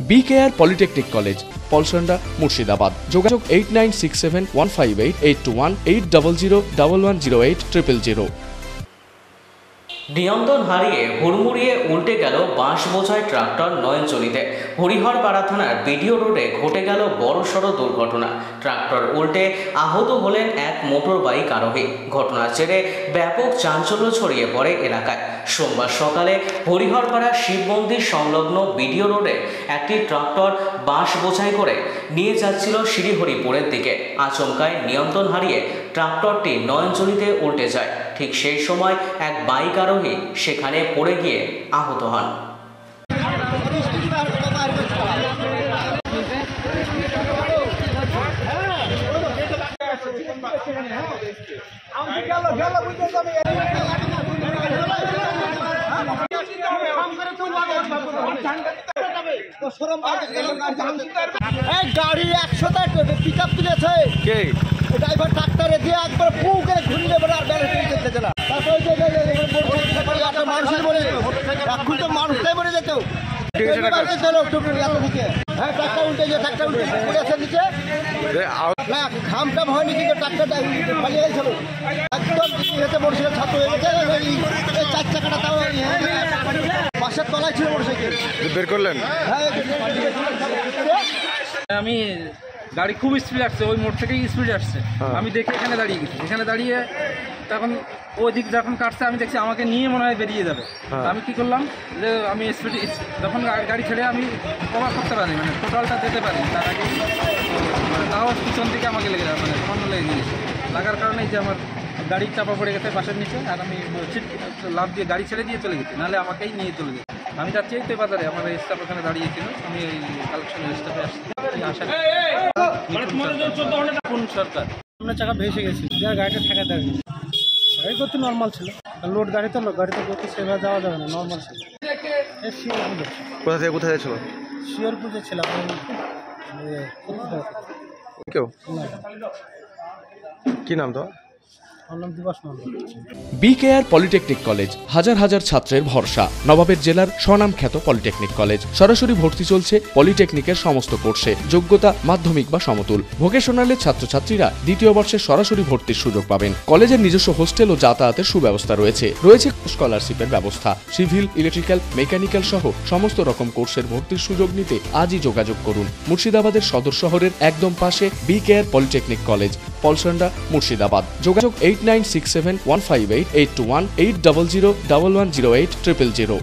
BKR Polytechnic College, Polsanda, Murshidabad. যোগাযোগ 8967158821 8001108 000। নিয়ন্ত্রণ হারিয়ে হুড়মুড়িয়ে উল্টে গেল বাঁশ বোঝাই ট্রাক্টর নয়নজলিতে। হরিহরপাড়া থানার বিডিও রোডে ঘটে গেল বড়সড় দুর্ঘটনা। ট্রাক্টর উল্টে আহত হলেন এক মোটর বাইক আরোহী। ঘটনার জেরে ব্যাপক চাঞ্চল্য ছড়িয়ে পড়ে এলাকায়। সোমবার সকালে হরিহরপাড়া শিব মন্দির সংলগ্ন বিডিও রোডে একটি ট্রাক্টর বাঁশ বোঝাই করে নিয়ে যাচ্ছিল শ্রীহরিপুরের দিকে। আচমকায় নিয়ন্ত্রণ হারিয়ে ট্রাক্টরটি নয়নজলিতে উল্টে যায়। ঠিক সেই সময় এক বাইক আরোহী সেখানে পড়ে গিয়ে আহত হন। গাড়ি 100টা পিক আপ তুলেছে, ড্রাইভার ট্রাক্টরে দিয়ে একবার ফু করে ঘুরিয়ে দেবে আর ব্যালেন্স যেতে না। তারপরে মানুষের বলে এখন তো মানুষটাই বলে যেত। হ্যাঁ ট্রাক্টর উল্টে যে ট্রাক্টর উল্টে পড়ে আছে নিচে না, ঘামটা হয়নি কিন্তু ট্রাক্টরটা পালিয়ে গেছিল। একদম হেঁটে মোটরসাইকেল ছাত্র হয়ে গেছে। 4 চাকাটা তাও বাসের তলায় ছিল মোটরসাইকেল। বের করলেন? হ্যাঁ আমি গাড়ি খুব স্পিড আসছে, ওই মোড় থেকেই স্পিড আসছে। আমি দেখে এখানে দাঁড়িয়ে গেছি। এখানে দাঁড়িয়ে তখন ওই দিক যখন কাটছে আমি দেখছি আমাকে নিয়ে মনে হয় বেরিয়ে যাবে। আমি কি করলাম যে আমি স্পিড যখন গাড়ি ছেড়ে আমি কভার করতে পারি, মানে টোটালটা যেতে পারি, তার আগে তাও পিছন দিকে আমাকে লেগে যাবে, মানে সামনে লেগে গিয়েছে। লাগার কারণে যে আমার গাড়ি চাপা পড়ে গেছে পাশের নিচে, আর আমি লাভ দিয়ে গাড়ি ছেড়ে দিয়ে চলে গেছি, নাহলে আমাকেই নিয়ে চলে গেছে। আমি যাচ্ছি এই তো বাজারে, আমার স্টাফ ওখানে দাঁড়িয়েছিল, আমি ওই কালেকশনের স্টাফে আসছি। কোন সরকার সামনে চাকা ভেসে গেছে, যার গাড়িটা ঠেকা দেয়। গাড়ি করতে নর্মাল ছিল, লোড গাড়ি তো গাড়িতে করতে সেভাবে যাওয়া যাবে না, নর্মাল ছিল। কোথা থেকে কোথায় যাচ্ছিল? শিওরপুরে ছিলাম। কেউ কি নাম তো? BKR Polytechnic College, হাজার হাজার ছাত্রের ভরসা। নবাবের জেলার স্বনামখ্যাত পলিটেকনিক কলেজ। সরাসরি ভর্তি চলছে পলিটেকনিকের সমস্ত কোর্সে। যোগ্যতা মাধ্যমিক বা সমতুল। ভোকেশনালের ছাত্রছাত্রীরা দ্বিতীয় বর্ষে সরাসরি ভর্তির সুযোগ পাবেন। কলেজের নিজস্ব হোস্টেল ও যাতায়াতের সুব্যবস্থা রয়েছে। স্কলারশিপের ব্যবস্থা। সিভিল, ইলেকট্রিক্যাল, মেকানিক্যাল সহ সমস্ত রকম কোর্সের ভর্তির সুযোগ নিতে আজই যোগাযোগ করুন। মুর্শিদাবাদের সদর শহরের একদম পাশে BKR Polytechnic College, Palsanda, Murshidabad. যোগাযোগ 8967158821 8001108 000।